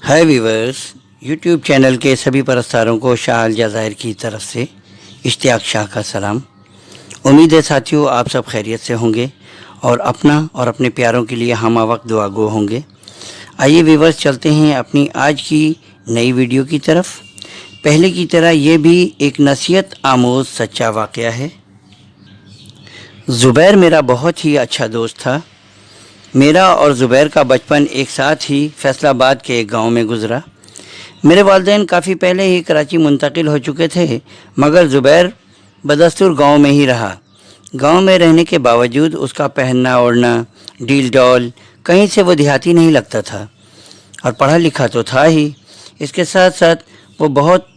हाय viewers, YouTube channel के सभी परस्तारों को शाह अल जज़ायर की तरफ से इश्तियाक शाह का सलाम। उम्मीद है साथियों आप सब खैरियत से होंगे और अपना और अपने प्यारों के लिए हम वक्त दुआ गो होंगे। आइए व्यूवर्स, चलते हैं अपनी आज की नई वीडियो की तरफ। पहले की तरह ये भी एक नसीहत आमोज़ सच्चा वाक़या है। ज़ुबैर मेरा बहुत ही अच्छा दोस्त था। मेरा और ज़ुबैर का बचपन एक साथ ही फैसलाबाद के एक गांव में गुज़रा। मेरे वालिदैन काफ़ी पहले ही कराची मुंतकिल हो चुके थे, मगर ज़ुबैर बदस्तूर गांव में ही रहा। गांव में रहने के बावजूद उसका पहनना ओढ़ना डील डॉल कहीं से वो देहाती नहीं लगता था और पढ़ा लिखा तो था ही। इसके साथ साथ वो बहुत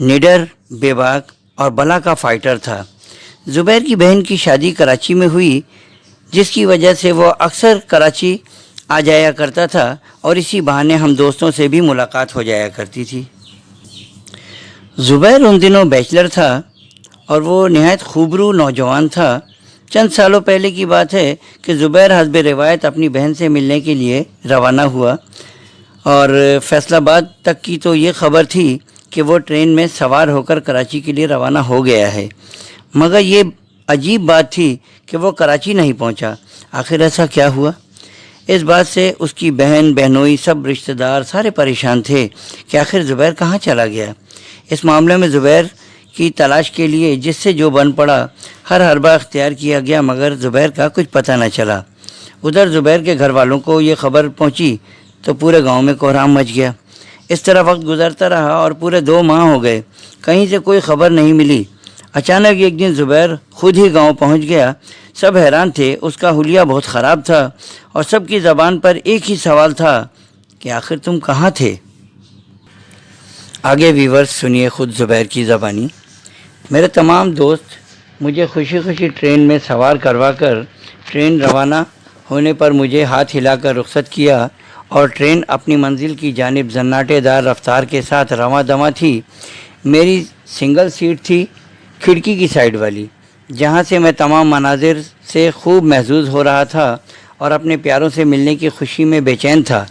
निडर, बेबाक और बला का फ़ाइटर था। ज़ुबैर की बहन की शादी कराची में हुई, जिसकी वजह से वो अक्सर कराची आ जाया करता था और इसी बहाने हम दोस्तों से भी मुलाकात हो जाया करती थी। ज़ुबैर उन दिनों बैचलर था और वो नहायत खूबरू नौजवान था। चंद सालों पहले की बात है कि ज़ुबैर हस्ब रिवायत अपनी बहन से मिलने के लिए रवाना हुआ और फैसलाबाद तक की तो ये ख़बर थी कि वो ट्रेन में सवार होकर कराची के लिए रवाना हो गया है, मगर ये अजीब बात थी कि वो कराची नहीं पहुंचा। आखिर ऐसा क्या हुआ? इस बात से उसकी बहन, बहनोई, सब रिश्तेदार सारे परेशान थे कि आखिर ज़ुबैर कहाँ चला गया। इस मामले में ज़ुबैर की तलाश के लिए जिससे जो बन पड़ा हर हरबा इख्तियार किया गया, मगर ज़ुबैर का कुछ पता न चला। उधर ज़ुबैर के घर वालों को ये ख़बर पहुँची तो पूरे गाँव में कोहराम मच गया। इस तरह वक्त गुजरता रहा और पूरे 2 माह हो गए, कहीं से कोई ख़बर नहीं मिली। अचानक एक दिन ज़ुबैर खुद ही गांव पहुंच गया। सब हैरान थे, उसका हुलिया बहुत ख़राब था और सबकी ज़बान पर एक ही सवाल था कि आखिर तुम कहाँ थे। आगे व्यूवर्स सुनिए खुद ज़ुबैर की ज़बानी। मेरे तमाम दोस्त मुझे खुशी खुशी ट्रेन में सवार करवा कर ट्रेन रवाना होने पर मुझे हाथ हिलाकर रुखसत किया और ट्रेन अपनी मंजिल की जानिब जन्नाटेदार रफ्तार के साथ रवां दवां थी। मेरी सिंगल सीट थी, खिड़की की साइड वाली, जहाँ से मैं तमाम मनाजिर से खूब महजूज हो रहा था और अपने प्यारों से मिलने की खुशी में बेचैन था।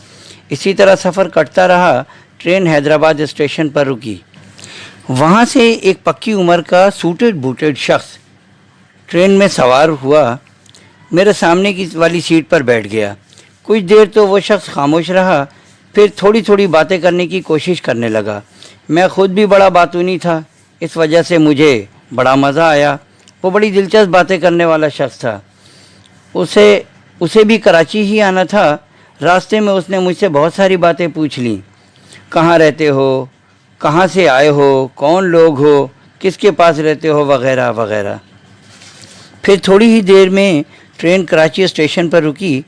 इसी तरह सफ़र कटता रहा। ट्रेन हैदराबाद स्टेशन पर रुकी। वहाँ से एक पक्की उम्र का सूटेड बूटेड शख्स ट्रेन में सवार हुआ, मेरे सामने की वाली सीट पर बैठ गया। कुछ देर तो वो शख्स खामोश रहा, फिर थोड़ी थोड़ी बातें करने की कोशिश करने लगा। मैं ख़ुद भी बड़ा बातूनी था, इस वजह से मुझे बड़ा मज़ा आया। वो बड़ी दिलचस्प बातें करने वाला शख्स था। उसे भी कराची ही आना था। रास्ते में उसने मुझसे बहुत सारी बातें पूछ लीं। कहाँ रहते हो, कहाँ से आए हो, कौन लोग हो, किसके पास रहते हो, वगैरह वगैरह। फिर थोड़ी ही देर में ट्रेन कराची स्टेशन पर रुकी।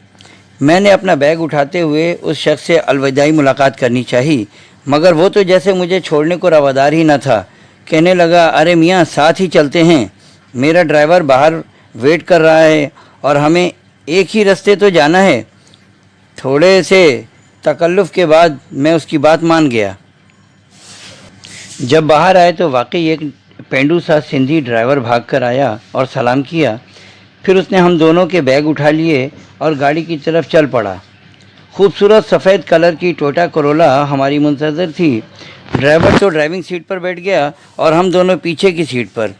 मैंने अपना बैग उठाते हुए उस शख्स से अलविदाई मुलाकात करनी चाहिए, मगर वो तो जैसे मुझे छोड़ने को रवादार ही न था। कहने लगा, अरे मियाँ साथ ही चलते हैं, मेरा ड्राइवर बाहर वेट कर रहा है और हमें एक ही रास्ते तो जाना है। थोड़े से तकल्लुफ़ के बाद मैं उसकी बात मान गया। जब बाहर आए तो वाकई एक पेंडू सा सिंधी ड्राइवर भाग कर आया और सलाम किया। फिर उसने हम दोनों के बैग उठा लिए और गाड़ी की तरफ चल पड़ा। खूबसूरत सफ़ेद कलर की टोयोटा कोरोला हमारी मुंतज़िर थी। ड्राइवर तो ड्राइविंग सीट पर बैठ गया और हम दोनों पीछे की सीट पर।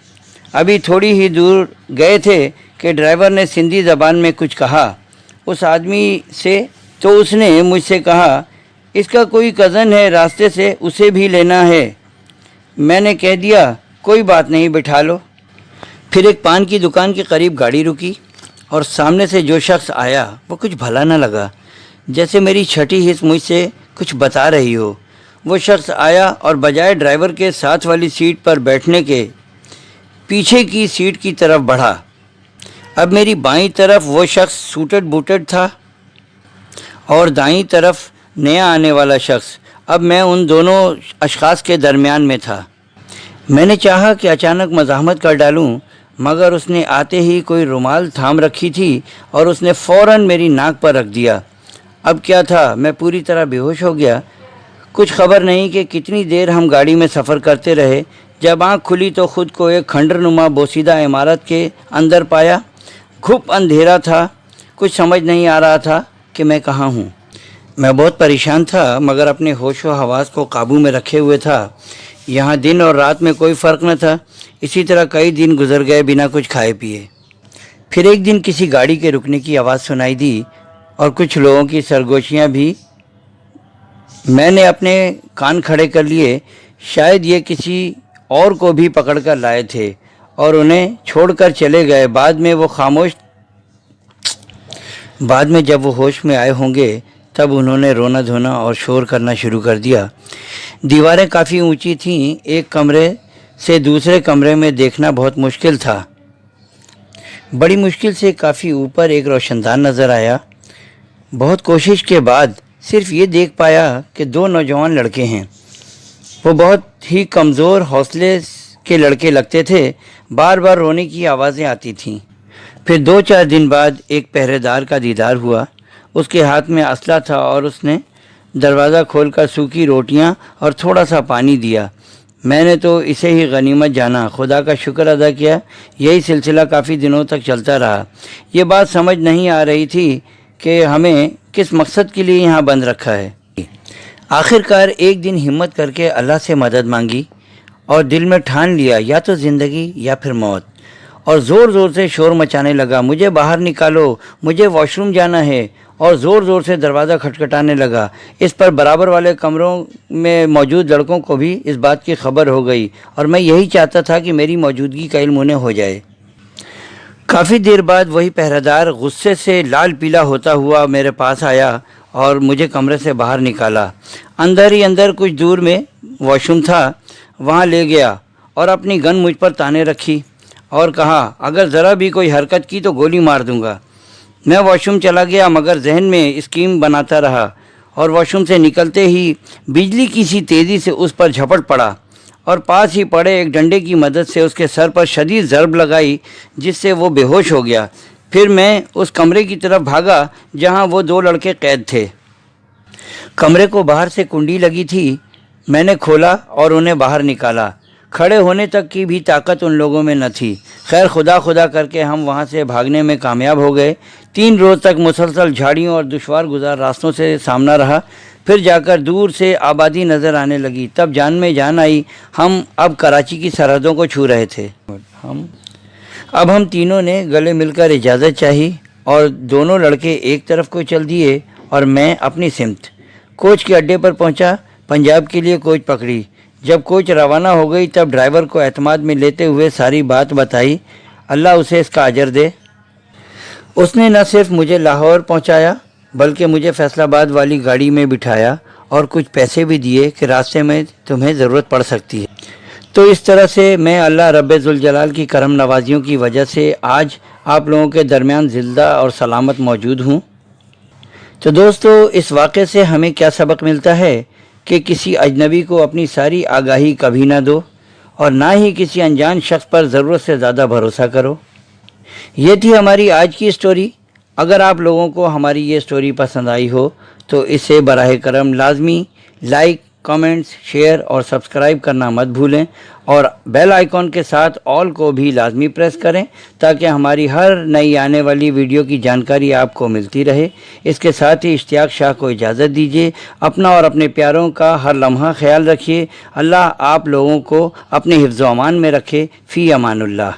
अभी थोड़ी ही दूर गए थे कि ड्राइवर ने सिंधी ज़बान में कुछ कहा उस आदमी से, तो उसने मुझसे कहा, इसका कोई कज़न है रास्ते से, उसे भी लेना है। मैंने कह दिया, कोई बात नहीं, बिठा लो। फिर एक पान की दुकान के करीब गाड़ी रुकी और सामने से जो शख्स आया वो कुछ भला न लगा, जैसे मेरी छठी हिस्स मुझसे कुछ बता रही हो। वो शख्स आया और बजाय ड्राइवर के साथ वाली सीट पर बैठने के पीछे की सीट की तरफ बढ़ा। अब मेरी बाईं तरफ वो शख्स सूटेड बूटेड था और दाईं तरफ नया आने वाला शख्स। अब मैं उन दोनों अशख़ास के दरमियान में था। मैंने चाहा कि अचानक मज़ाहमत कर डालूं, मगर उसने आते ही कोई रुमाल थाम रखी थी और उसने फ़ौरन मेरी नाक पर रख दिया। अब क्या था, मैं पूरी तरह बेहोश हो गया। कुछ खबर नहीं कि कितनी देर हम गाड़ी में सफ़र करते रहे। जब आँख खुली तो ख़ुद को एक खंडरनुमा बोसीदा इमारत के अंदर पाया। खूब अंधेरा था, कुछ समझ नहीं आ रहा था कि मैं कहाँ हूँ। मैं बहुत परेशान था मगर अपने होश व हवास को काबू में रखे हुए था। यहाँ दिन और रात में कोई फ़र्क न था। इसी तरह कई दिन गुजर गए बिना कुछ खाए पिए। फिर एक दिन किसी गाड़ी के रुकने की आवाज़ सुनाई दी और कुछ लोगों की सरगोशियाँ भी। मैंने अपने कान खड़े कर लिए। शायद ये किसी और को भी पकड़ कर लाए थे और उन्हें छोड़कर चले गए। बाद में जब वो होश में आए होंगे तब उन्होंने रोना धोना और शोर करना शुरू कर दिया। दीवारें काफ़ी ऊंची थीं। एक कमरे से दूसरे कमरे में देखना बहुत मुश्किल था। बड़ी मुश्किल से काफ़ी ऊपर एक रोशनदान नज़र आया। बहुत कोशिश के बाद सिर्फ ये देख पाया कि दो नौजवान लड़के हैं। वो बहुत ही कमज़ोर हौसले के लड़के लगते थे। बार बार रोने की आवाज़ें आती थीं। फिर 2-4 दिन बाद एक पहरेदार का दीदार हुआ। उसके हाथ में असला था और उसने दरवाज़ा खोलकर सूखी रोटियां और थोड़ा सा पानी दिया। मैंने तो इसे ही गनीमत जाना, खुदा का शुक्र अदा किया। यही सिलसिला काफ़ी दिनों तक चलता रहा। ये बात समझ नहीं आ रही थी कि हमें किस मकसद के लिए यहाँ बंद रखा है। आखिरकार एक दिन हिम्मत करके अल्लाह से मदद मांगी और दिल में ठान लिया या तो ज़िंदगी या फिर मौत, और ज़ोर ज़ोर से शोर मचाने लगा, मुझे बाहर निकालो, मुझे वॉशरूम जाना है, और ज़ोर ज़ोर से दरवाज़ा खटखटाने लगा। इस पर बराबर वाले कमरों में मौजूद लड़कों को भी इस बात की खबर हो गई और मैं यही चाहता था कि मेरी मौजूदगी का इल्म उन्हें हो जाए। काफ़ी देर बाद वही पहरेदार गुस्से से लाल पीला होता हुआ मेरे पास आया और मुझे कमरे से बाहर निकाला। अंदर ही अंदर कुछ दूर में वॉशरूम था, वहाँ ले गया और अपनी गन मुझ पर ताने रखी और कहा, अगर ज़रा भी कोई हरकत की तो गोली मार दूंगा। मैं वॉशरूम चला गया मगर जहन में स्कीम बनाता रहा और वॉशरूम से निकलते ही बिजली की सी तेज़ी से उस पर झपट पड़ा और पास ही पड़े एक डंडे की मदद से उसके सर पर शदीद ज़रब लगाई जिससे वो बेहोश हो गया। फिर मैं उस कमरे की तरफ भागा जहाँ वो दो लड़के कैद थे। कमरे को बाहर से कुंडी लगी थी। मैंने खोला और उन्हें बाहर निकाला। खड़े होने तक की भी ताकत उन लोगों में न थी। खैर खुदा खुदा करके हम वहाँ से भागने में कामयाब हो गए। 3 रोज़ तक मुसलसल झाड़ियों और दुश्वार गुजार रास्तों से सामना रहा। फिर जाकर दूर से आबादी नज़र आने लगी। तब जान में जान आई। हम अब कराची की सरहदों को छू रहे थे। हम तीनों ने गले मिलकर इजाज़त चाही और दोनों लड़के एक तरफ को चल दिए और मैं अपनी सिमत। कोच के अड्डे पर पहुंचा। पंजाब के लिए कोच पकड़ी। जब कोच रवाना हो गई तब ड्राइवर को एतमाद में लेते हुए सारी बात बताई। अल्लाह उसे इसका अजर दे। उसने न सिर्फ मुझे लाहौर पहुंचाया बल्कि मुझे फैसलाबाद वाली गाड़ी में बिठाया और कुछ पैसे भी दिए कि रास्ते में तुम्हें ज़रूरत पड़ सकती है। तो इस तरह से मैं अल्लाह रब्बे ज़ुल जलाल की करम नवाजियों की वजह से आज आप लोगों के दरमियान ज़िंदा और सलामत मौजूद हूँ। तो दोस्तों, इस वाक़े से हमें क्या सबक मिलता है कि किसी अजनबी को अपनी सारी आगाही कभी ना दो और ना ही किसी अनजान शख्स पर ज़रूरत से ज़्यादा भरोसा करो। ये थी हमारी आज की स्टोरी। अगर आप लोगों को हमारी ये स्टोरी पसंद आई हो तो इसे बराह करम लाजमी लाइक, कमेंट्स, शेयर और सब्सक्राइब करना मत भूलें और बेल आइकॉन के साथ ऑल को भी लाजमी प्रेस करें ताकि हमारी हर नई आने वाली वीडियो की जानकारी आपको मिलती रहे। इसके साथ ही इश्तियाक शाह को इजाज़त दीजिए। अपना और अपने प्यारों का हर लम्हा ख्याल रखिए। अल्लाह आप लोगों को अपने हिफ्ज़ व अमान में रखे। फ़ी अमानुल्लाह।